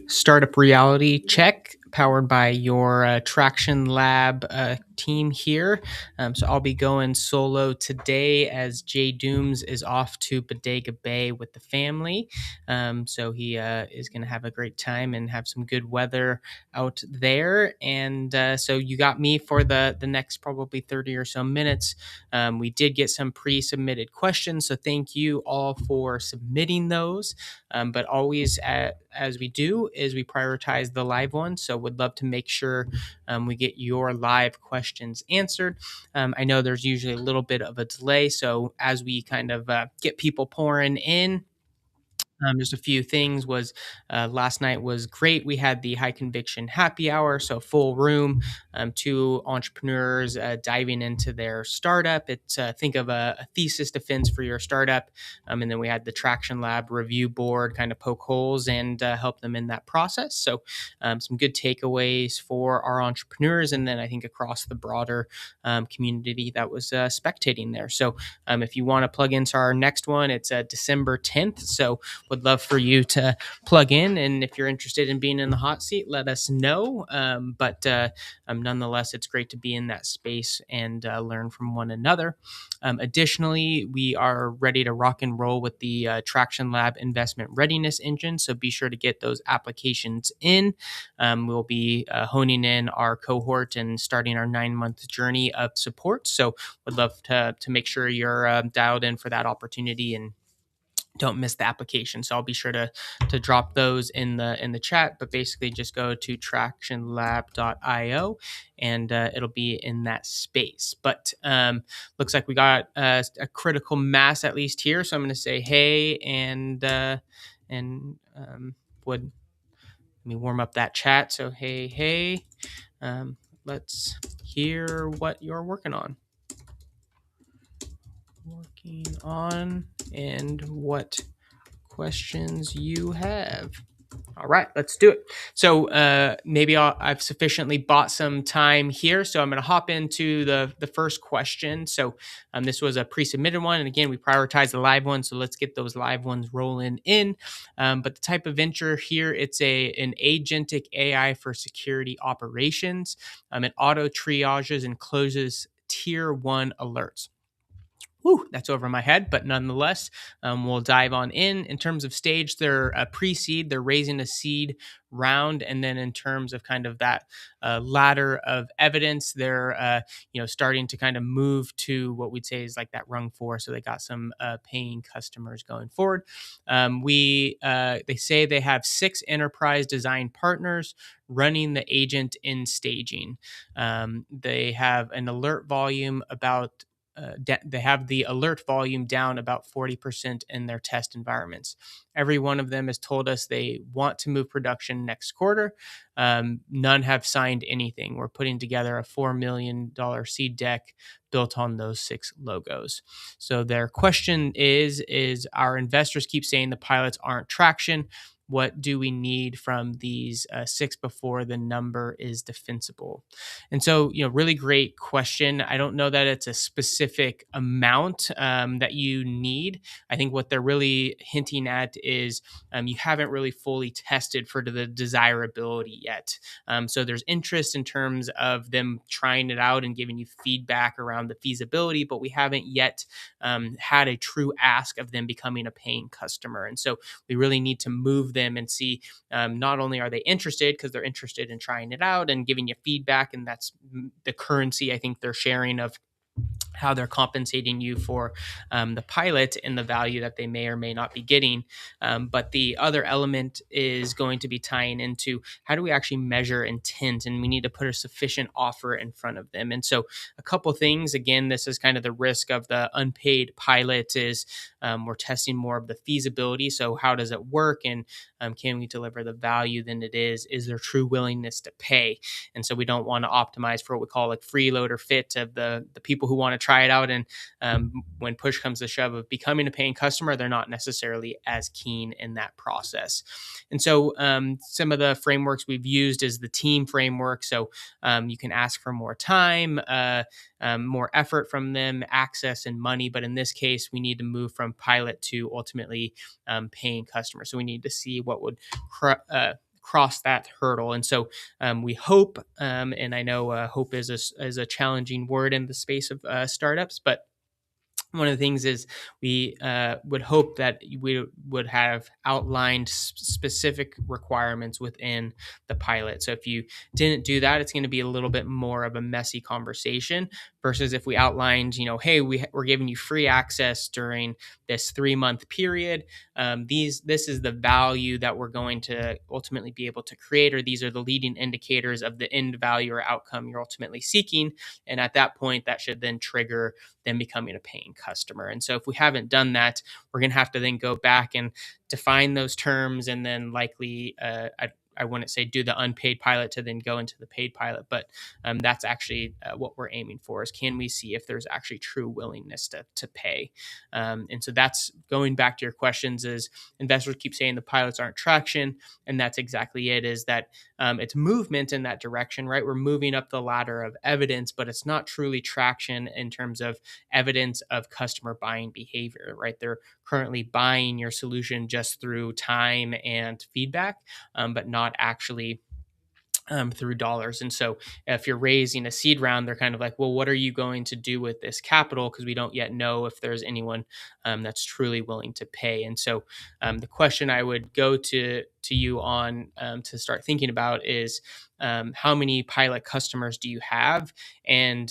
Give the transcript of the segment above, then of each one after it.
Startup reality check powered by your Traction Lab team here. So I'll be going solo today as Jay Dooms is off to Bodega Bay with the family. So he is going to have a great time and have some good weather out there. And so you got me for the next probably 30 or so minutes. We did get some pre-submitted questions, so thank you all for submitting those. But always, as we do, is we prioritize the live ones. So would love to make sure we get your live questions answered. I know there's usually a little bit of a delay. So as we kind of get people pouring in, just a few things was last night was great. We had the high conviction happy hour, so full room, two entrepreneurs diving into their startup. It's think of a thesis defense for your startup, and then we had the Traction Lab review board kind of poke holes and help them in that process. So some good takeaways for our entrepreneurs, and then I think across the broader community that was spectating there. So if you want to plug into our next one, it's December 10th. So would love for you to plug in. And if you're interested in being in the hot seat, let us know. But nonetheless, it's great to be in that space and learn from one another. Additionally, we are ready to rock and roll with the Traction Lab investment readiness engine. So be sure to get those applications in. We'll be honing in our cohort and starting our 9-month journey of support. So would love to make sure you're dialed in for that opportunity and don't miss the application. So I'll be sure to drop those in the chat, but basically just go to tractionlab.io and it'll be in that space. But looks like we got a critical mass at least here. So I'm going to say hey and would let me warm up that chat. So hey, let's hear what you're working on. And what questions you have. All right, let's do it. So maybe I've sufficiently bought some time here. So I'm going to hop into the first question. So this was a pre-submitted one. And again, we prioritize the live ones. So let's get those live ones rolling in. But the type of venture here, it's an agentic AI for security operations. It auto triages and closes tier 1 alerts. Whew, that's over my head, but nonetheless, we'll dive on in. In terms of stage, they're a pre-seed. They're raising a seed round, and then in terms of kind of that ladder of evidence, they're starting to kind of move to what we'd say is like that rung 4. So they got some paying customers going forward. They say they have 6 enterprise design partners running the agent in staging. They have an alert volume about they have the alert volume down about 40% in their test environments. Every one of them has told us they want to move production next quarter. None have signed anything. We're putting together a $4 million seed deck built on those 6 logos. So their question is our investors keep saying the pilots aren't traction. What do we need from these 6 before the number is defensible? And so, really great question. I don't know that it's a specific amount that you need. I think what they're really hinting at is you haven't really fully tested for the desirability yet. So there's interest in terms of them trying it out and giving you feedback around the feasibility, but we haven't yet had a true ask of them becoming a paying customer. And so we really need to move them and see not only are they interested because they're interested in trying it out and giving you feedback, and that's the currency I think they're sharing of how they're compensating you for the pilot and the value that they may or may not be getting. But the other element is going to be tying into how do we actually measure intent, and we need to put a sufficient offer in front of them. And so a couple things, again, this is kind of the risk of the unpaid pilot is we're testing more of the feasibility. So how does it work? And can we deliver the value than it is? Is there true willingness to pay? And so we don't want to optimize for what we call like freeload or fit of the people who want to try it out. And when push comes to shove of becoming a paying customer, they're not necessarily as keen in that process. And so some of the frameworks we've used is the team framework. So you can ask for more time, more effort from them, access and money. But in this case, we need to move from pilot to ultimately paying customers. So we need to see what would cross that hurdle. And so we hope, and I know hope is a challenging word in the space of startups, but one of the things is we would hope that we would have outlined specific requirements within the pilot. So if you didn't do that, it's going to be a little bit more of a messy conversation versus if we outlined, hey, we're giving you free access during this 3-month period. This is the value that we're going to ultimately be able to create, or these are the leading indicators of the end value or outcome you're ultimately seeking. And at that point, that should then trigger them becoming a paying customer. And so if we haven't done that, we're going to have to then go back and define those terms, and then likely I wouldn't say do the unpaid pilot to then go into the paid pilot, but that's actually what we're aiming for, is can we see if there's actually true willingness to pay. And so that's going back to your questions, is investors keep saying the pilots aren't traction, and that's exactly it, is that it's movement in that direction, right? We're moving up the ladder of evidence, but it's not truly traction in terms of evidence of customer buying behavior, right? They're currently buying your solution just through time and feedback, but not actually through dollars. And so if you're raising a seed round, they're kind of like, well, what are you going to do with this capital? Because we don't yet know if there's anyone that's truly willing to pay. And so the question I would go to you on to start thinking about is how many pilot customers do you have? And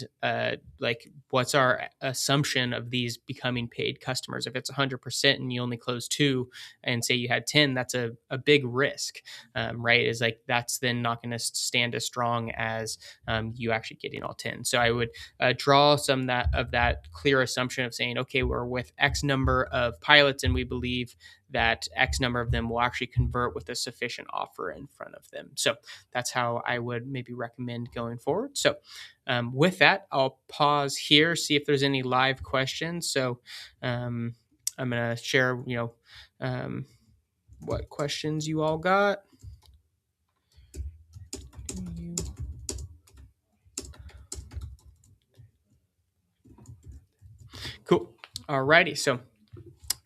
like, what's our assumption of these becoming paid customers? If it's 100% and you only close 2 and say you had 10, that's a big risk, right? Is like, that's then not going to stand as strong as you actually getting all 10. So I would draw some of that clear assumption of saying, okay, we're with X number of pilots and we believe that X number of them will actually convert with a sufficient offer in front of them. So that's how I would maybe recommend going forward. So with that, I'll pause here, see if there's any live questions. So I'm going to share, what questions you all got. Cool. Alrighty. So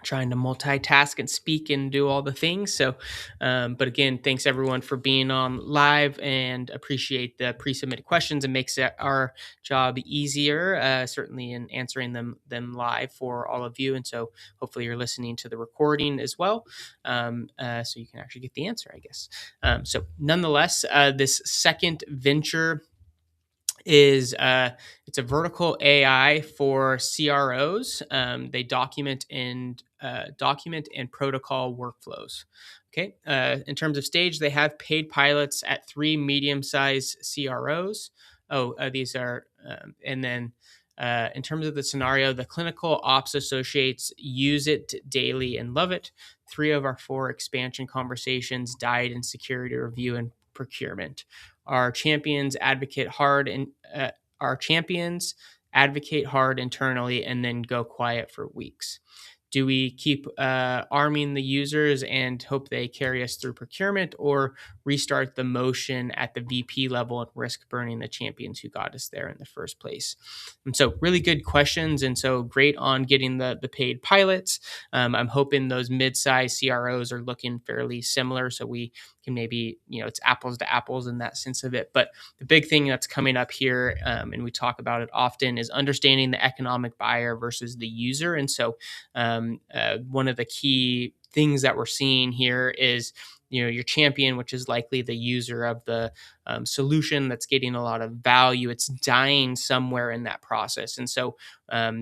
trying to multitask and speak and do all the things. So, but again, thanks everyone for being on live, and appreciate the pre-submitted questions. It makes our job easier, certainly in answering them live for all of you. And so hopefully you're listening to the recording as well, so you can actually get the answer, I guess. So nonetheless, this second venture is it's a vertical AI for CROs. They document and protocol workflows. Okay. In terms of stage, they have paid pilots at 3 medium-sized CROs. These are, and then in terms of the scenario, the clinical ops associates use it daily and love it. 3 of our 4 expansion conversations died in security review and procurement. Our champions advocate hard internally and then go quiet for weeks. Do we keep arming the users and hope they carry us through procurement, or restart the motion at the VP level and risk burning the champions who got us there in the first place? And so really good questions. And so great on getting the paid pilots. I'm hoping those mid-sized CROs are looking fairly similar, so we can maybe, it's apples to apples in that sense of it. But the big thing that's coming up here, and we talk about it often, is understanding the economic buyer versus the user. And so one of the key things that we're seeing here is, your champion, which is likely the user of the solution that's getting a lot of value, it's dying somewhere in that process. And so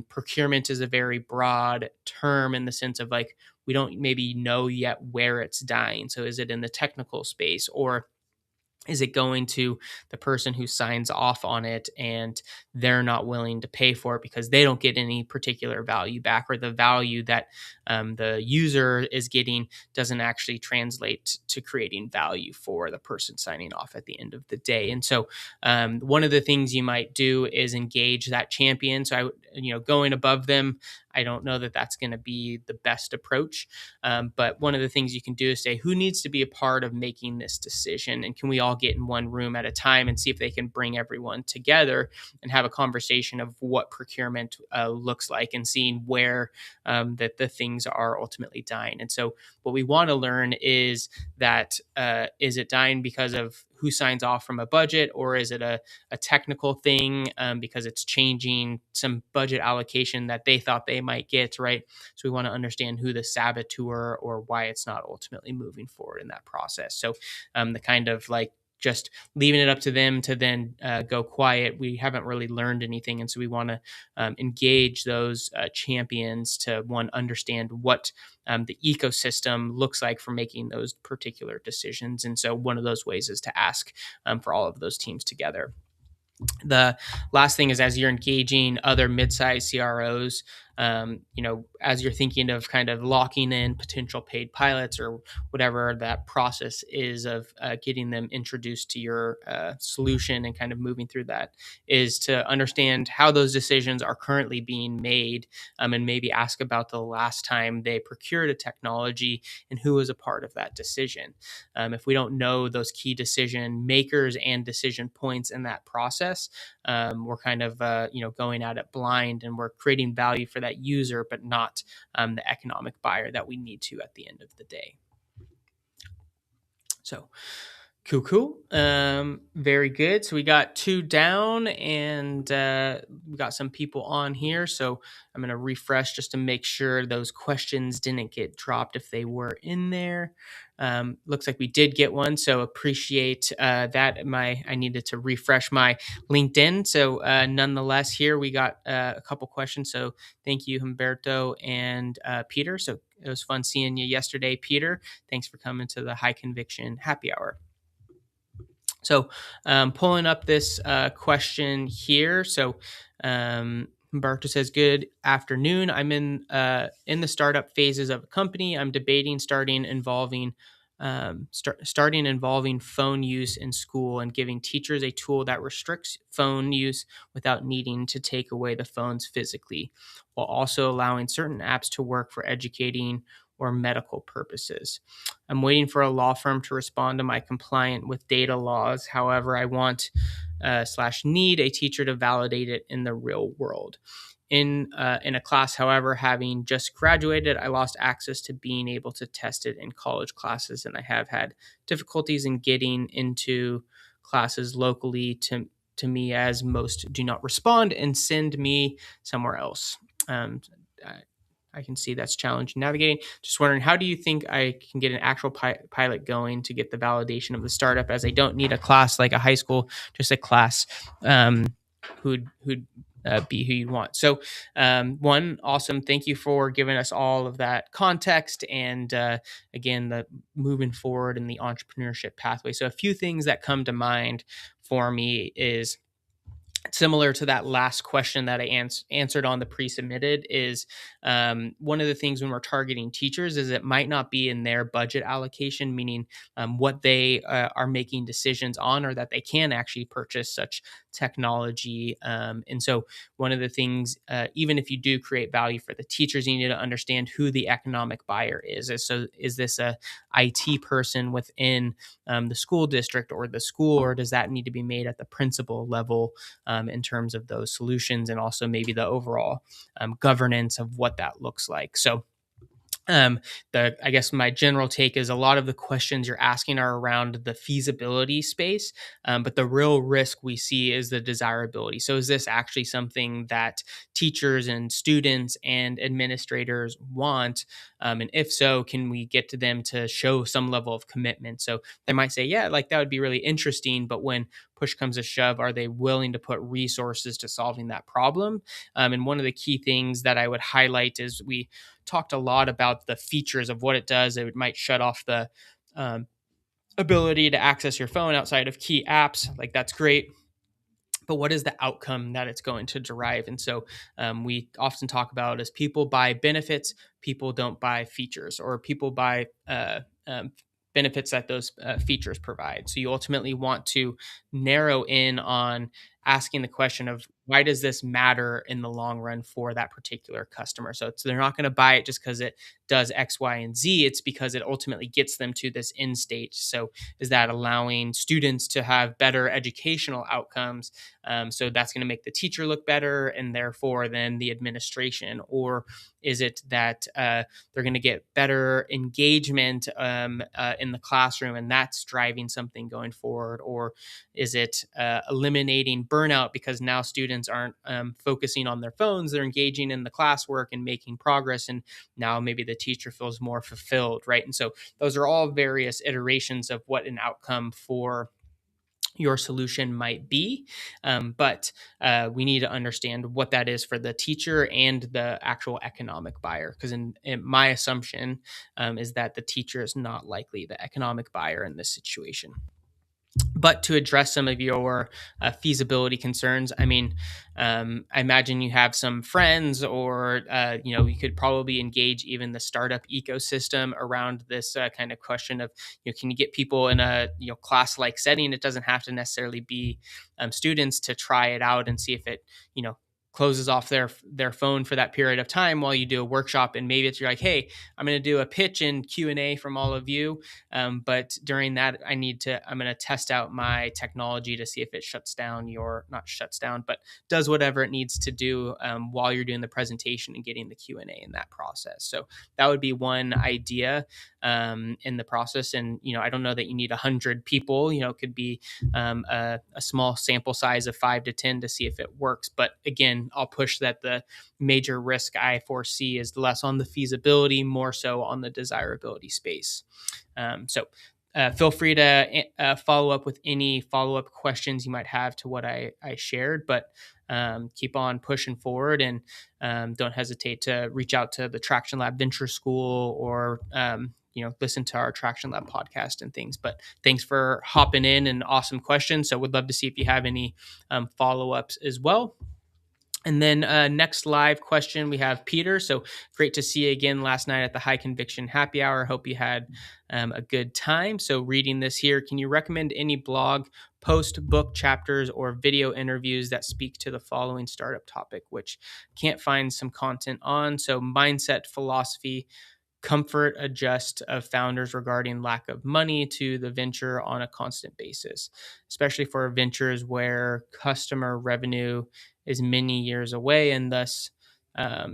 procurement is a very broad term in the sense of, like, we don't maybe know yet where it's dying. So is it in the technical space, or is it going to the person who signs off on it and they're not willing to pay for it because they don't get any particular value back, or the value that the user is getting doesn't actually translate to creating value for the person signing off at the end of the day? And so one of the things you might do is engage that champion. So going above them, I don't know that that's going to be the best approach. But one of the things you can do is say, who needs to be a part of making this decision? And can we all get in one room at a time and see if they can bring everyone together and have a conversation of what procurement looks like, and seeing where that the things are ultimately dying. And so what we want to learn is that is it dying because of who signs off from a budget, or is it a technical thing because it's changing some budget allocation that they thought they might get, right? So we want to understand who the saboteur or why it's not ultimately moving forward in that process. So the kind of like just leaving it up to them to then go quiet, we haven't really learned anything. And so we want to engage those champions to, one, understand what the ecosystem looks like for making those particular decisions. And so one of those ways is to ask for all of those teams together. The last thing is, as you're engaging other mid-sized CROs, as you're thinking of kind of locking in potential paid pilots or whatever that process is of getting them introduced to your solution and kind of moving through that, is to understand how those decisions are currently being made, and maybe ask about the last time they procured a technology and who was a part of that decision. If we don't know those key decision makers and decision points in that process, we're kind of going at it blind, and we're creating value for that user, but not the economic buyer that we need to at the end of the day. So cool. Very good. So we got 2 down, and we got some people on here. So I'm going to refresh just to make sure those questions didn't get dropped if they were in there. Looks like we did get one, so appreciate that. I needed to refresh my LinkedIn. So nonetheless, here we got a couple questions. So thank you, Humberto and Peter. So it was fun seeing you yesterday, Peter. Thanks for coming to the High Conviction Happy Hour. So pulling up this question here. So Humberto says, good afternoon. I'm in the startup phases of a company. I'm debating starting involving phone use in school and giving teachers a tool that restricts phone use without needing to take away the phones physically, while also allowing certain apps to work for educating or medical purposes. I'm waiting for a law firm to respond to my compliant with data laws. However, I want / need a teacher to validate it in the real world. In a class, however, having just graduated, I lost access to being able to test it in college classes, and I have had difficulties in getting into classes locally to me, as most do not respond and send me somewhere else. I can see that's challenging navigating. Just wondering, how do you think I can get an actual pilot going to get the validation of the startup, as I don't need a class like a high school, just a class who'd be who you want. So one, awesome. Thank you for giving us all of that context, and again, the moving forward in the entrepreneurship pathway. So a few things that come to mind for me is, similar to that last question that I answered on the pre-submitted, is one of the things when we're targeting teachers is it might not be in their budget allocation, meaning what they are making decisions on, or that they can actually purchase such technology. And so one of the things, even if you do create value for the teachers, you need to understand who the economic buyer is. So is this a IT person within the school district or the school, or does that need to be made at the principal level in terms of those solutions, and also maybe the overall governance of what that looks like. So I guess my general take is a lot of the questions you're asking are around the feasibility space, but the real risk we see is the desirability. So is this actually something that teachers and students and administrators want? And if so, can we get to them to show some level of commitment? So they might say, yeah, like that would be really interesting, but when push comes to shove, are they willing to put resources to solving that problem? And one of the key things that I would highlight is, we talked a lot about the features of what it does. It might shut off the ability to access your phone outside of key apps. Like, that's great. But what is the outcome that it's going to derive? And so we often talk about, as people buy benefits, people don't buy features, or people buy benefits that those features provide. So you ultimately want to narrow in on asking the question of why does this matter in the long run for that particular customer. So they're not going to buy it just because it does X, Y, and Z. It's because it ultimately gets them to this end state. So is that allowing students to have better educational outcomes? So that's going to make the teacher look better and therefore then the administration. Or is it that they're going to get better engagement in the classroom and that's driving something going forward? Or is it eliminating burnout because now students aren't focusing on their phones, they're engaging in the classwork and making progress, and now maybe the teacher feels more fulfilled, right? And so those are all various iterations of what an outcome for your solution might be. But we need to understand what that is for the teacher and the actual economic buyer. Because in my assumption is that the teacher is not likely the economic buyer in this situation. But to address some of your feasibility concerns, I mean, I imagine you have some friends, or you could probably engage even the startup ecosystem around this kind of question of, can you get people in a class-like setting? It doesn't have to necessarily be students to try it out and see if it closes off their phone for that period of time while you do a workshop. And maybe you're like, hey, I'm going to do a pitch and Q&A from all of you, but during that I'm going to test out my technology to see if it not shuts down, but does whatever it needs to do while you're doing the presentation and getting the Q&A in that process. So that would be one idea in the process. And I don't know that you need 100 people. It could be a small sample size of 5 to 10 to see if it works. But again, I'll push that the major risk I foresee is less on the feasibility, more so on the desirability space. Feel free to follow up with any follow-up questions you might have to what I shared, but keep on pushing forward, and don't hesitate to reach out to the Traction Lab Venture School, or listen to our Traction Lab podcast and things. But thanks for hopping in, and awesome questions. So would love to see if you have any follow-ups as well. And then next live question, we have Peter. So great to see you again last night at the High Conviction Happy Hour. Hope you had a good time. So reading this here, can you recommend any blog post, book chapters, or video interviews that speak to the following startup topic, which can't find some content on? So mindset, philosophy, comfort adjust of founders regarding lack of money to the venture on a constant basis, especially for ventures where customer revenue is many years away, and thus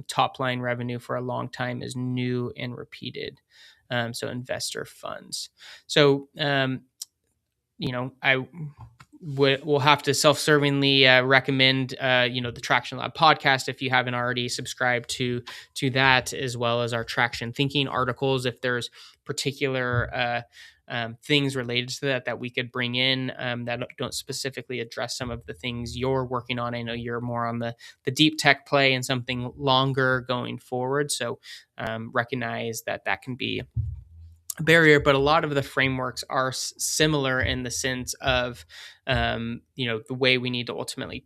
top line revenue for a long time is new and repeated. So investor funds. So I will have to self-servingly recommend the Traction Lab podcast if you haven't already subscribed to that, as well as our Traction Thinking articles. If there's particular things related to that we could bring in that don't specifically address some of the things you're working on. I know you're more on the deep tech play and something longer going forward. So recognize that can be barrier, but a lot of the frameworks are similar in the sense of the way we need to ultimately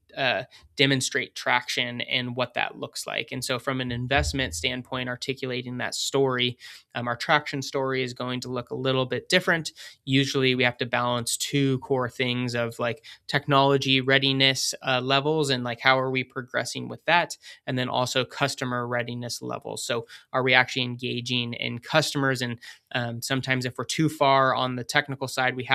demonstrate traction and what that looks like. And so from an investment standpoint, articulating that story, our traction story is going to look a little bit different. Usually we have to balance two core things of like technology readiness levels, and like how are we progressing with that, and then also customer readiness levels. So are we actually engaging in customers? And sometimes if we're too far on the technical side, we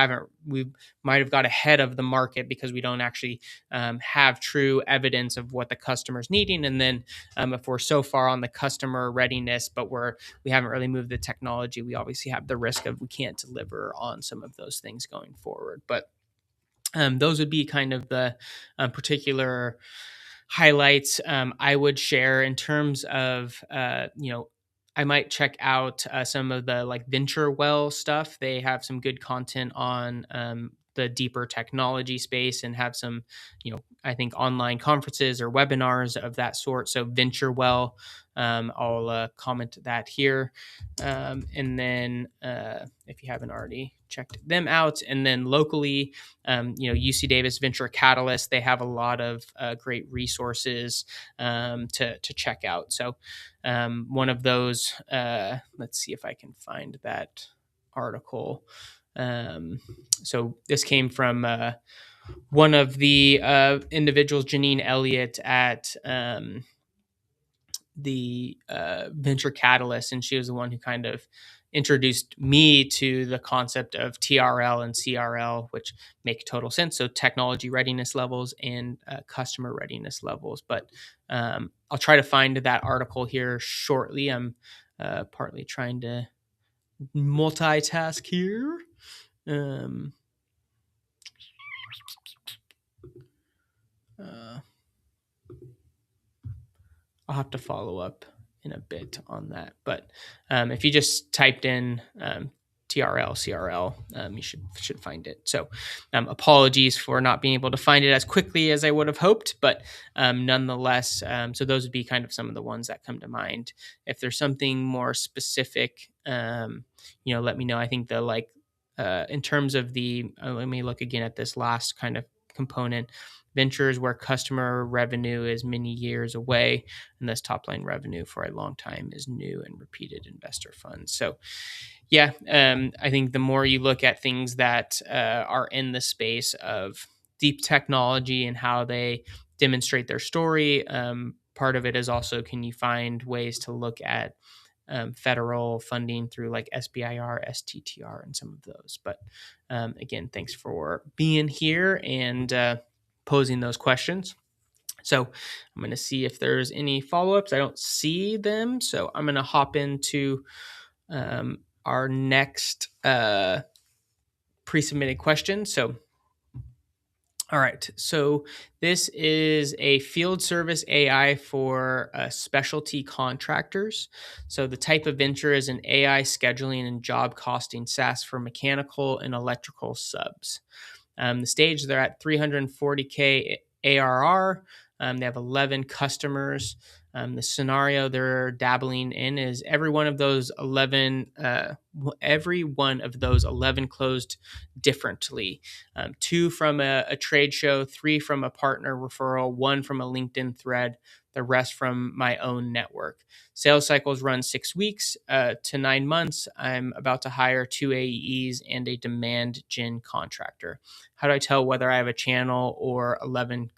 might have got ahead of the market because we don't actually have true evidence of what the customer's needing. And then if we're so far on the customer readiness, but we haven't really moved the technology, we obviously have the risk of we can't deliver on some of those things going forward. But those would be kind of the particular highlights I would share in terms of, I might check out some of the like Venture Well stuff. They have some good content on the deeper technology space, and have some, I think online conferences or webinars of that sort. So Venture Well, I'll comment that here. And then if you haven't already checked them out, and then locally, UC Davis Venture Catalyst, they have a lot of great resources to check out. So one of those, let's see if I can find that article. So this came from one of the individuals, Janine Elliott, at the Venture Catalyst, and she was the one who kind of introduced me to the concept of TRL and CRL, which make total sense. So technology readiness levels and customer readiness levels. But I'll try to find that article here shortly. I'm partly trying to multitask here. Um, uh, I'll have to follow up in a bit on that. But if you just typed in TRL, CRL, you should find it. So apologies for not being able to find it as quickly as I would have hoped, but nonetheless, so those would be kind of some of the ones that come to mind. If there's something more specific, let me know. I think in terms of let me look again at this last kind of component. Ventures where customer revenue is many years away, and thus top line revenue for a long time is new and repeated investor funds. So yeah, I think the more you look at things that are in the space of deep technology and how they demonstrate their story, part of it is also, can you find ways to look at federal funding through like SBIR, STTR, and some of those. But again, thanks for being here and posing those questions. So I'm going to see if there's any follow-ups. I don't see them. So I'm going to hop into our next pre-submitted question. So, all right. So this is a field service AI for specialty contractors. So the type of venture is an AI scheduling and job costing SaaS for mechanical and electrical subs. The stage, they're at 340K ARR. They have 11 customers. The scenario they're dabbling in is every one of those 11 closed differently. 2 from a trade show, 3 from a partner referral, 1 from a LinkedIn thread, the rest from my own network. Sales cycles run 6 weeks to 9 months. I'm about to hire 2 AEs and a demand gen contractor. How do I tell whether I have a channel or 11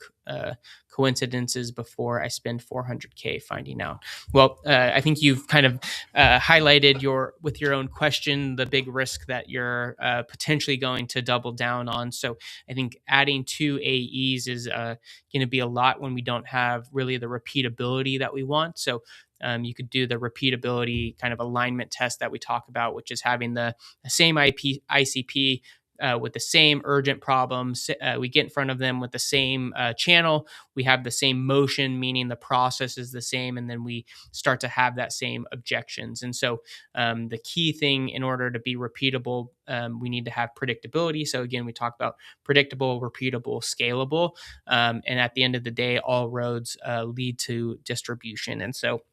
coincidences before I spend 400K finding out? Well, I think you've kind of highlighted with your own question the big risk that you're potentially going to double down on. So I think adding 2 AEs is going to be a lot when we don't have really the repeatability that we want. So you could do the repeatability kind of alignment test that we talk about, which is having the same ICP with the same urgent problems. We get in front of them with the same channel. We have the same motion, meaning the process is the same, and then we start to have that same objections. And so the key thing in order to be repeatable, we need to have predictability. So again, we talk about predictable, repeatable, scalable. And at the end of the day, all roads lead to distribution. And so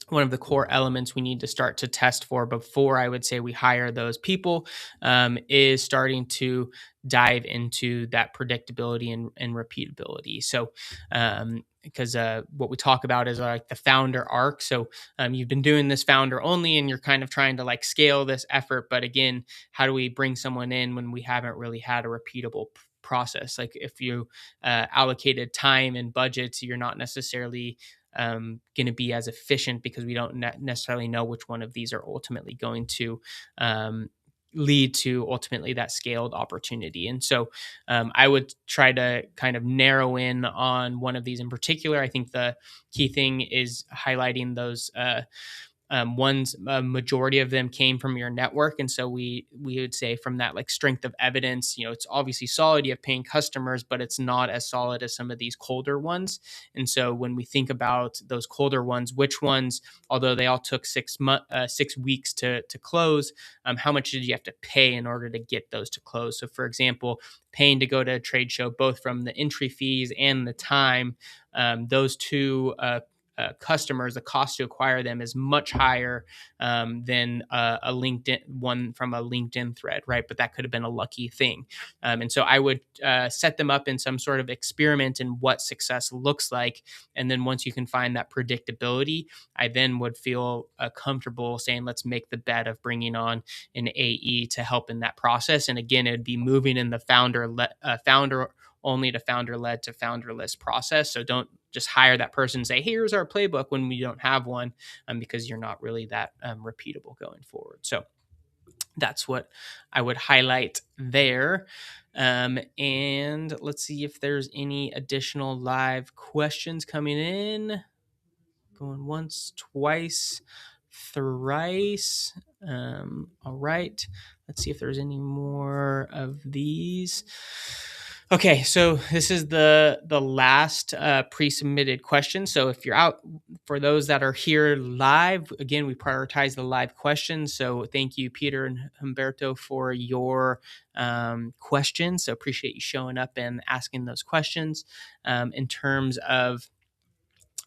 one of the core elements we need to start to test for before I would say we hire those people is starting to dive into that predictability and repeatability. So, because what we talk about is like the founder arc. So you've been doing this founder only and you're kind of trying to like scale this effort. But again, how do we bring someone in when we haven't really had a repeatable process? Like if you allocated time and budgets, you're not necessarily going to be as efficient because we don't necessarily know which one of these are ultimately going to lead to ultimately that scaled opportunity. And so I would try to kind of narrow in on one of these in particular. I think the key thing is highlighting those ones, a majority of them came from your network. And so we would say from that like strength of evidence, it's obviously solid, you have paying customers, but it's not as solid as some of these colder ones. And so when we think about those colder ones, which ones, although they all took 6 weeks to close, how much did you have to pay in order to get those to close? So for example, paying to go to a trade show, both from the entry fees and the time, those two customers, the cost to acquire them is much higher than a LinkedIn one from a LinkedIn thread, right? But that could have been a lucky thing. And so I would set them up in some sort of experiment in what success looks like. And then once you can find that predictability, I then would feel comfortable saying, let's make the bet of bringing on an AE to help in that process. And again, it would be moving in the founder only to founder-led to founderless process. So don't just hire that person and say, here's our playbook when we don't have one, because you're not really that repeatable going forward. So that's what I would highlight there. And let's see if there's any additional live questions coming in. Going once, twice, thrice. All right. Let's see if there's any more of these. Okay, so this is the last pre-submitted question. So if you're out, for those that are here live, again, we prioritize the live questions. So thank you, Peter and Humberto, for your questions. So appreciate you showing up and asking those questions. In terms of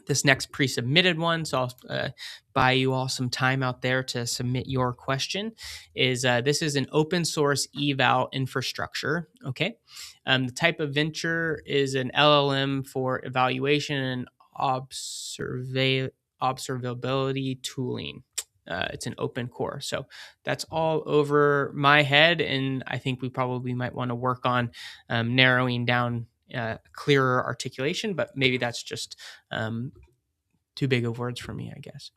this next pre-submitted one, so I'll buy you all some time out there to submit your question, is this is an open source eval infrastructure. Okay. The type of venture is an LLM for evaluation and observability tooling. It's an open core. So that's all over my head. And I think we probably might want to work on narrowing down clearer articulation, but maybe that's just too big of words for me, I guess.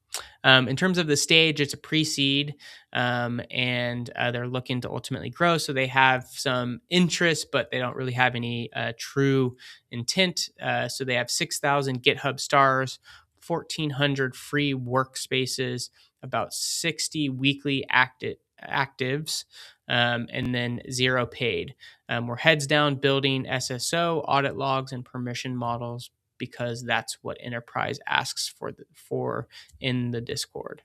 In terms of the stage, it's a pre-seed, and they're looking to ultimately grow. So they have some interest, but they don't really have any true intent. So they have 6,000 GitHub stars, 1,400 free workspaces, about 60 weekly actives, and then 0 paid. We're heads down building SSO, audit logs, and permission models, because that's what enterprise asks for in the Discord.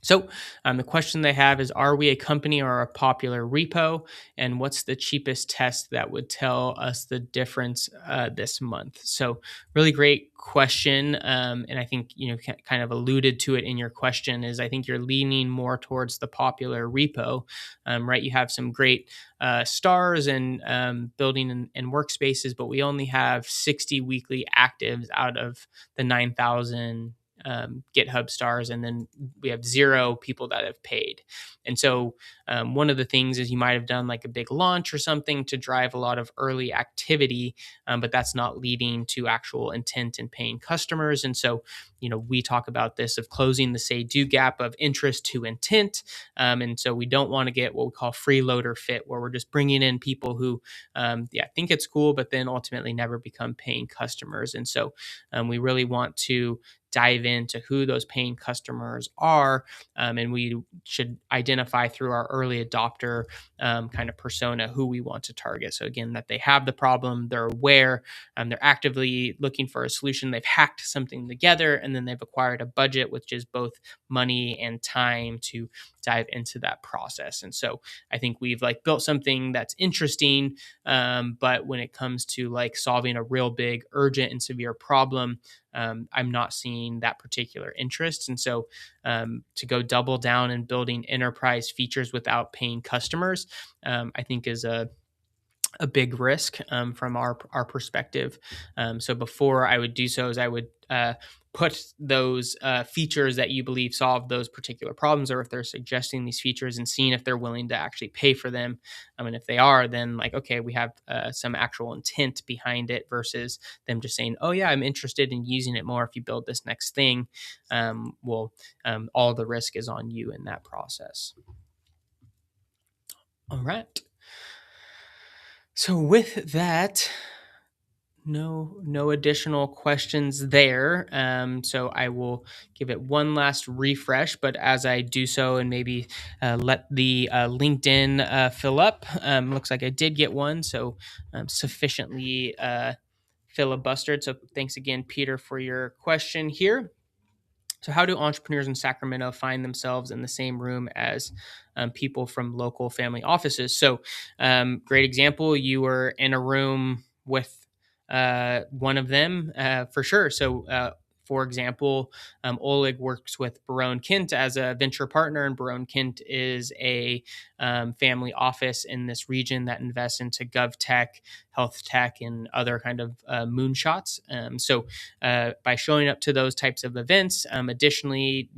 So the question they have is, are we a company or a popular repo? And what's the cheapest test that would tell us the difference this month? So really great question. And I think, kind of alluded to it in your question, is I think you're leaning more towards the popular repo, right? You have some great stars and building and workspaces, but we only have 60 weekly actives out of the 9,000 GitHub stars, and then we have 0 people that have paid. And so one of the things is you might have done like a big launch or something to drive a lot of early activity, but that's not leading to actual intent and paying customers. And so, we talk about this of closing the say-do gap of interest to intent. And so we don't want to get what we call freeloader fit, where we're just bringing in people who, think it's cool, but then ultimately never become paying customers. And so we really want to dive into who those paying customers are, and we should identify through our early adopter kind of persona who we want to target. So again, that they have the problem, they're aware, they're actively looking for a solution, they've hacked something together, and then they've acquired a budget, which is both money and time to dive into that process. And so I think we've built something that's interesting, but when it comes to solving a real big, urgent, and severe problem, I'm not seeing that particular interest. And so to go double down in building enterprise features without paying customers, I think is a big risk from our perspective. So before I would do so, is I would put those features that you believe solve those particular problems, or if they're suggesting these features, and seeing if they're willing to actually pay for them. And if they are, then okay, we have some actual intent behind it, versus them just saying, oh yeah, I'm interested in using it more if you build this next thing. All the risk is on you in that process. All right. So with that, no additional questions there. So I will give it one last refresh, but as I do so, and maybe let the LinkedIn fill up, looks like I did get one, so sufficiently filibustered. So thanks again, Peter, for your question here. So how do entrepreneurs in Sacramento find themselves in the same room as people from local family offices? So great example, you were in a room with one of them for sure. So for example, Oleg works with Barone Kint as a venture partner, and Barone Kint is a family office in this region that invests into gov tech, health tech, and other kind of moonshots. So by showing up to those types of events, additionally,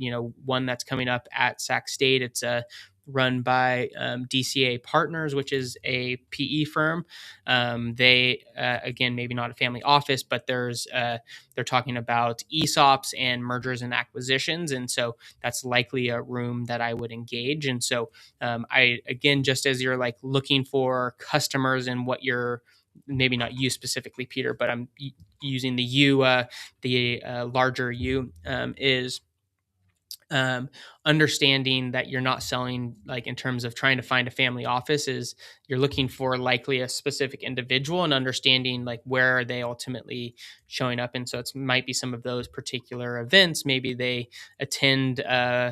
one that's coming up at Sac State, it's a run by DCA Partners, which is a PE firm. They again, maybe not a family office, but they're talking about ESOPs and mergers and acquisitions, and so that's likely a room that I would engage. And so I again, just as you're like looking for customers and what you're, maybe not you specifically, Peter, but I'm using the you, the larger you, is um, understanding that you're not selling, like in terms of trying to find a family office, is you're looking for likely a specific individual, and understanding like where are they ultimately showing up. And so it might be some of those particular events. Maybe they attend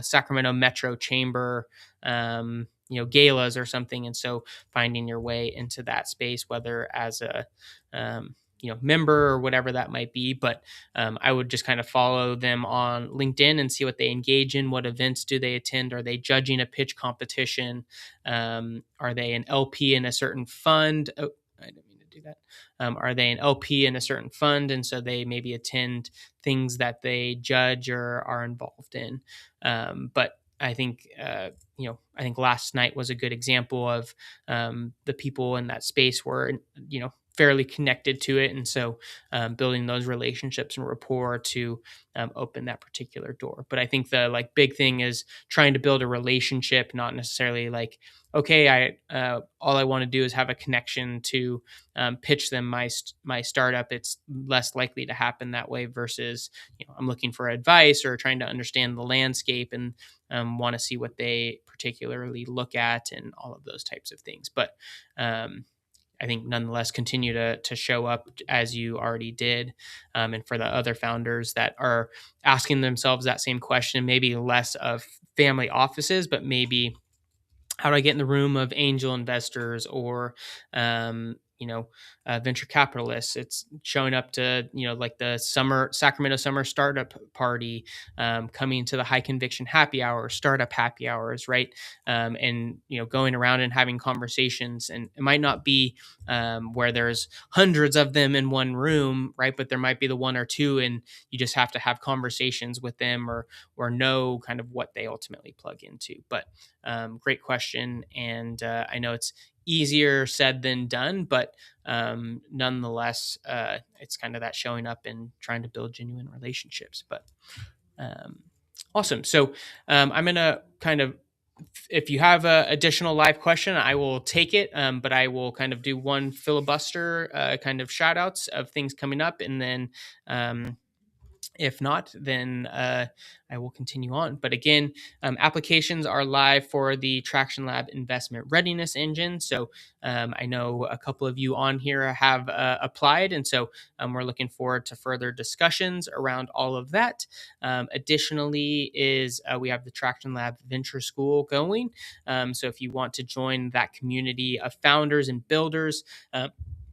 Sacramento Metro Chamber galas or something. And so finding your way into that space, whether as a member or whatever that might be. But I would just kind of follow them on LinkedIn and see what they engage in. What events do they attend? Are they judging a pitch competition? Are they an LP in a certain fund? Oh, I didn't mean to do that. Are they an LP in a certain fund? And so they maybe attend things that they judge or are involved in. But I think, I think last night was a good example of the people in that space were, fairly connected to it. And so building those relationships and rapport to open that particular door. But I think the like big thing is trying to build a relationship, not necessarily like, okay, all I want to do is have a connection to pitch them my startup. It's less likely to happen that way versus, I'm looking for advice or trying to understand the landscape and want to see what they particularly look at and all of those types of things. But I think nonetheless continue to show up as you already did. And for the other founders that are asking themselves that same question, maybe less of family offices, but maybe how do I get in the room of angel investors or venture capitalists? It's showing up to like the Sacramento summer startup party, coming to the high conviction happy hour, startup happy hours, right? And going around and having conversations. And it might not be where there's hundreds of them in one room, right? But there might be the one or two, and you just have to have conversations with them or know kind of what they ultimately plug into. But great question. And I know it's easier said than done, but nonetheless, it's kind of that showing up and trying to build genuine relationships. But awesome. So I'm going to kind of, if you have a additional live question, I will take it. But I will kind of do one filibuster kind of shout outs of things coming up. And then if not, then I will continue on. But again, applications are live for the Traction Lab Investment Readiness Engine. So I know a couple of you on here have applied. And so we're looking forward to further discussions around all of that. Additionally is we have the Traction Lab Venture School going. So if you want to join that community of founders and builders,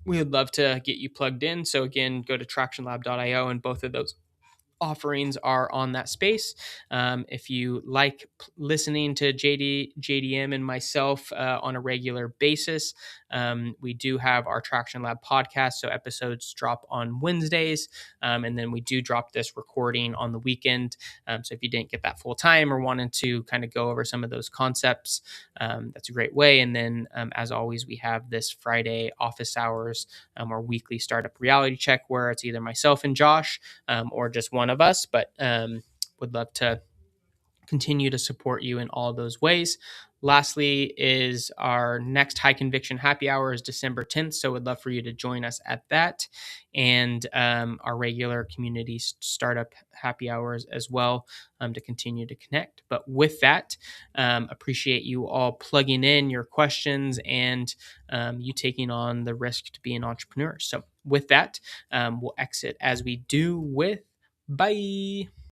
we would love to get you plugged in. So again, go to tractionlab.io, and both of those offerings are on that space. If you like listening to JDM and myself on a regular basis, we do have our Traction Lab podcast. So episodes drop on Wednesdays. And then we do drop this recording on the weekend. So if you didn't get that full time or wanted to kind of go over some of those concepts, that's a great way. And then as always, we have this Friday office hours, our weekly startup reality check, where it's either myself and Josh or just one of us, but would love to continue to support you in all those ways. Lastly is our next high conviction happy hour is December 10th. So would love for you to join us at that, and our regular community startup happy hours as well, to continue to connect. But with that, appreciate you all plugging in your questions and you taking on the risk to be an entrepreneur. So with that, we'll exit as we do with bye.